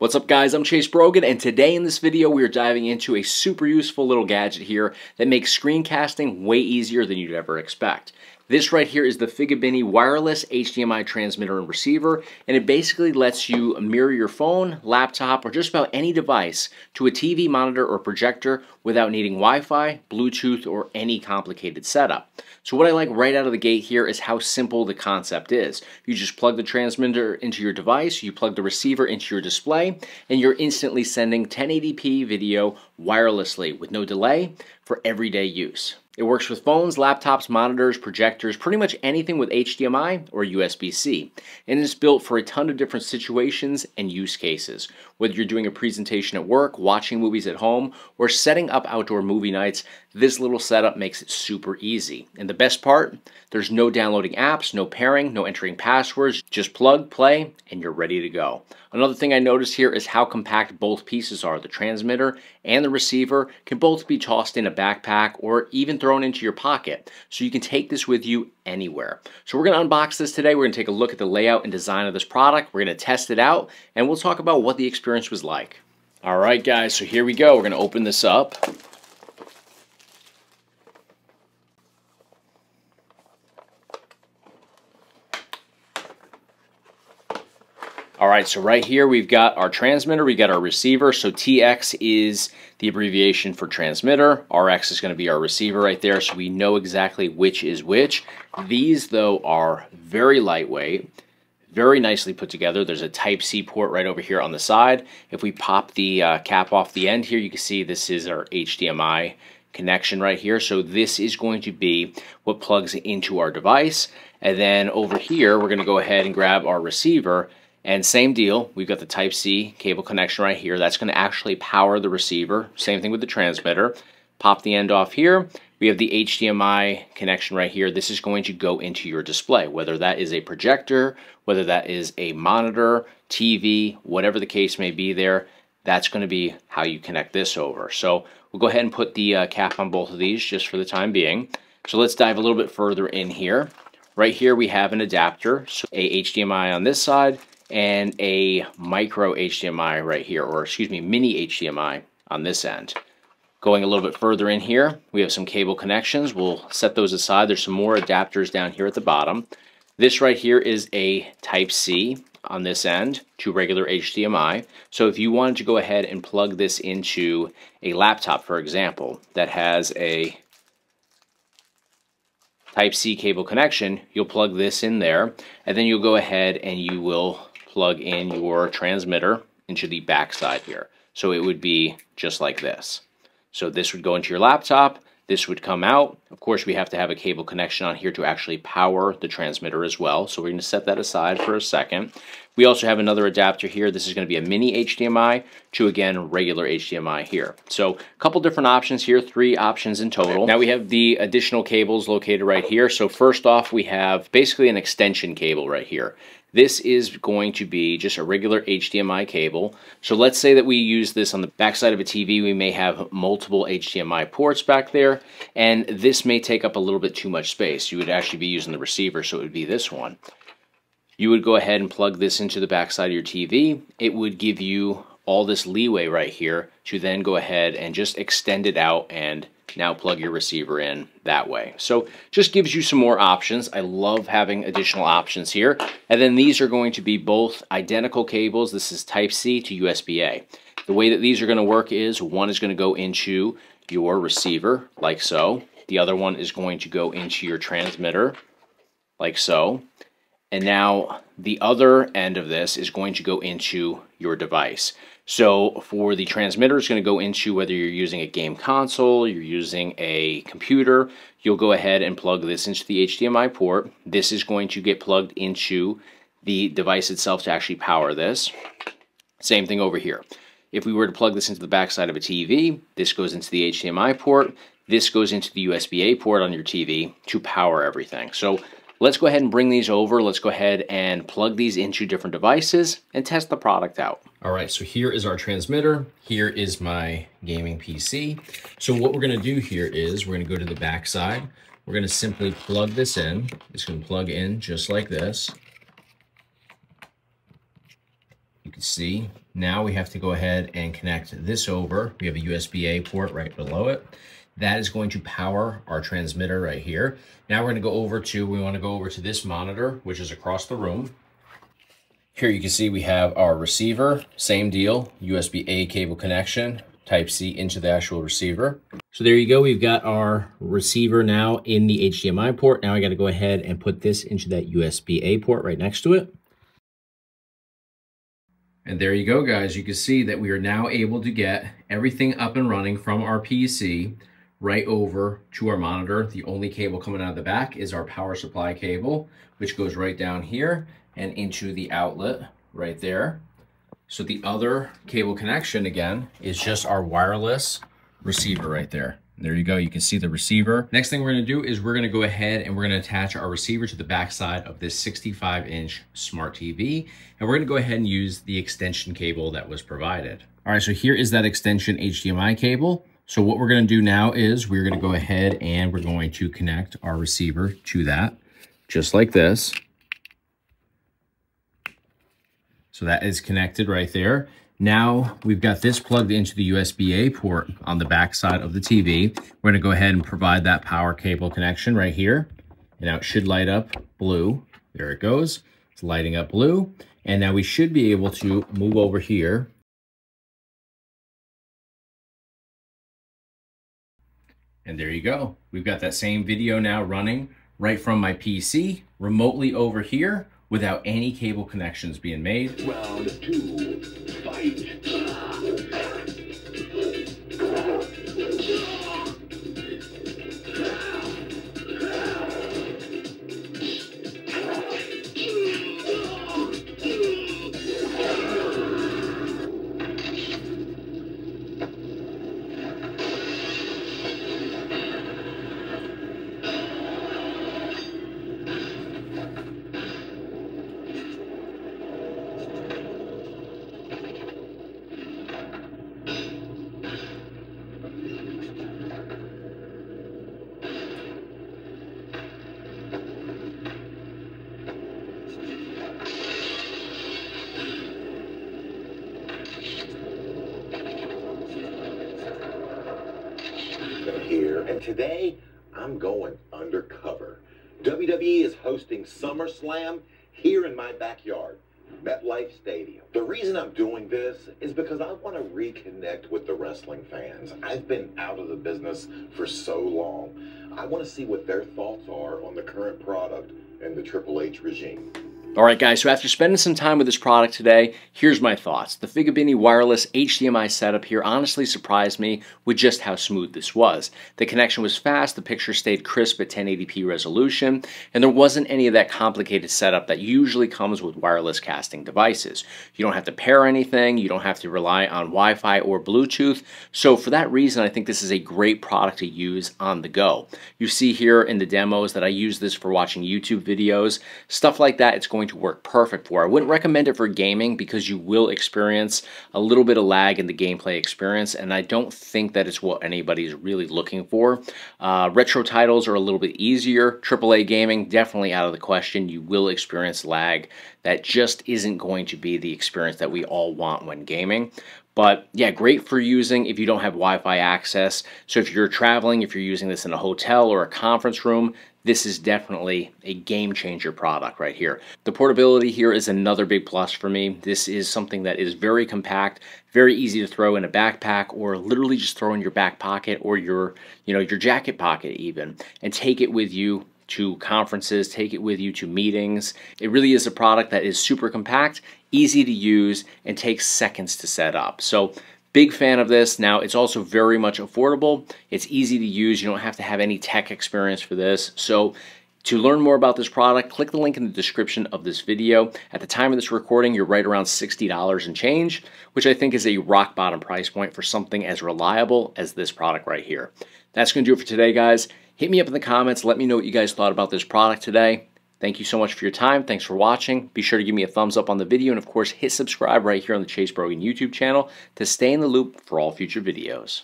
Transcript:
What's up guys, I'm Brogan, and today in this video we are diving into a super useful little gadget here that makes screencasting way easier than you'd ever expect. This right here is the FIGEBNY wireless HDMI transmitter and receiver, and it basically lets you mirror your phone, laptop, or just about any device to a TV monitor or projector without needing Wi-Fi, Bluetooth, or any complicated setup. So what I like right out of the gate here is how simple the concept is. You just plug the transmitter into your device, you plug the receiver into your display, and you're instantly sending 1080p video wirelessly with no delay for everyday use. It works with phones, laptops, monitors, projectors, pretty much anything with HDMI or USB-C. And it's built for a ton of different situations and use cases. Whether you're doing a presentation at work, watching movies at home, or setting up outdoor movie nights, this little setup makes it super easy. And the best part, there's no downloading apps, no pairing, no entering passwords, just plug, play, and you're ready to go. Another thing I noticed here is how compact both pieces are. The transmitter and the receiver can both be tossed in a backpack or even thrown into your pocket, so you can take this with you anywhere. So we're going to unbox this today. We're going to take a look at the layout and design of this product. We're going to test it out, and we'll talk about what the experience was like. All right, guys, so here we go. We're going to open this up. Alright, so right here we've got our transmitter, we got our receiver. So TX is the abbreviation for transmitter, RX is going to be our receiver right there, so we know exactly which is which. These though are very lightweight, very nicely put together. There's a Type-C port right over here on the side. If we pop the cap off the end here, you can see this is our HDMI connection right here. So this is going to be what plugs into our device. And then over here, we're going to go ahead and grab our receiver. And same deal, we've got the Type-C cable connection right here. That's going to actually power the receiver. Same thing with the transmitter. Pop the end off here. We have the HDMI connection right here. This is going to go into your display, whether that is a projector, whether that is a monitor, TV, whatever the case may be there. That's going to be how you connect this over. So we'll go ahead and put the cap on both of these just for the time being. So let's dive a little bit further in here. Right here we have an adapter, so a HDMI on this side, and a micro HDMI right here, or excuse me, mini HDMI on this end. Going a little bit further in here, we have some cable connections. We'll set those aside. There's some more adapters down here at the bottom. This right here is a Type-C on this end to regular HDMI. So if you wanted to go ahead and plug this into a laptop, for example, that has a Type-C cable connection, you'll plug this in there, and then you'll go ahead and you will plug in your transmitter into the back side here. So it would be just like this. So this would go into your laptop, this would come out. Of course, we have to have a cable connection on here to actually power the transmitter as well. So we're going to set that aside for a second. We also have another adapter here. This is going to be a mini HDMI to, again, regular HDMI here. So a couple different options here, 3 options in total. Now we have the additional cables located right here. So first off, we have basically an extension cable right here. This is going to be just a regular HDMI cable. So let's say that we use this on the backside of a TV. We may have multiple HDMI ports back there, and this may take up a little bit too much space. You would actually be using the receiver, so it would be this one. You would go ahead and plug this into the backside of your TV. It would give you all this leeway right here to then go ahead and just extend it out and now plug your receiver in that way. So just gives you some more options. I love having additional options here. And then these are going to be both identical cables. This is Type-C to USB-A. The way that these are going to work is one is going to go into your receiver like so. The other one is going to go into your transmitter like so. And now the other end of this is going to go into your device. So for the transmitter, it's going to go into whether you're using a game console, you're using a computer, you'll go ahead and plug this into the HDMI port. This is going to get plugged into the device itself to actually power this. Same thing over here. If we were to plug this into the backside of a TV, this goes into the HDMI port, this goes into the USB-A port on your TV to power everything. So let's go ahead and bring these over. Let's go ahead and plug these into different devices and test the product out. All right, so here is our transmitter. Here is my gaming PC. So what we're gonna do here is we're gonna go to the back side. We're gonna simply plug this in. It's gonna plug in just like this. You can see now we have to go ahead and connect this over. We have a USB-A port right below it. That is going to power our transmitter right here. Now we're going to go over to, we want to go over to this monitor, which is across the room. Here you can see we have our receiver, same deal, USB-A cable connection, Type-C into the actual receiver. So there you go, we've got our receiver now in the HDMI port. Now I got to go ahead and put this into that USB-A port right next to it. And there you go, guys. You can see that we are now able to get everything up and running from our PC right over to our monitor. The only cable coming out of the back is our power supply cable, which goes right down here and into the outlet right there. So the other cable connection, again, is just our wireless receiver right there. There you go, you can see the receiver. Next thing we're gonna do is we're gonna go ahead and we're gonna attach our receiver to the back side of this 65-inch smart TV. And we're gonna go ahead and use the extension cable that was provided. All right, so here is that extension HDMI cable. So what we're gonna do now is we're gonna go ahead and we're going to connect our receiver to that, just like this. So that is connected right there. Now we've got this plugged into the USB-A port on the back side of the TV. We're gonna go ahead and provide that power cable connection right here. And now it should light up blue. There it goes. It's lighting up blue. And now we should be able to move over here. And there you go. We've got that same video now running right from my PC, remotely over here, without any cable connections being made. Round 2, fight. Here, and today I'm going undercover. WWE is hosting SummerSlam here in my backyard, MetLife Stadium. The reason I'm doing this is because I want to reconnect with the wrestling fans. I've been out of the business for so long. I want to see what their thoughts are on the current product and the Triple H regime. All right, guys, so after spending some time with this product today, here's my thoughts. The FIGEBNY wireless HDMI setup here honestly surprised me with just how smooth this was. The connection was fast, the picture stayed crisp at 1080p resolution, and there wasn't any of that complicated setup that usually comes with wireless casting devices. You don't have to pair anything, you don't have to rely on Wi-Fi or Bluetooth, so for that reason, I think this is a great product to use on the go. You see here in the demos that I use this for watching YouTube videos, stuff like that, it's going to work perfect for. I wouldn't recommend it for gaming because you will experience a little bit of lag in the gameplay experience, and I don't think that it's what anybody's really looking for. Retro titles are a little bit easier. AAA gaming, definitely out of the question. You will experience lag. That just isn't going to be the experience that we all want when gaming. But yeah, great for using if you don't have Wi-Fi access. So if you're traveling, if you're using this in a hotel or a conference room, this is definitely a game changer product right here. The portability here is another big plus for me. This is something that is very compact, very easy to throw in a backpack or literally just throw in your back pocket or your jacket pocket even, and take it with you to conferences, take it with you to meetings. It really is a product that is super compact, easy to use, and takes seconds to set up. So big fan of this. Now, it's also very much affordable. It's easy to use. You don't have to have any tech experience for this. So to learn more about this product, click the link in the description of this video. At the time of this recording, you're right around $60 and change, which I think is a rock bottom price point for something as reliable as this product right here. That's going to do it for today, guys. Hit me up in the comments. Let me know what you guys thought about this product today. Thank you so much for your time. Thanks for watching. Be sure to give me a thumbs up on the video, and of course, hit subscribe right here on the Chase Brogan YouTube channel to stay in the loop for all future videos.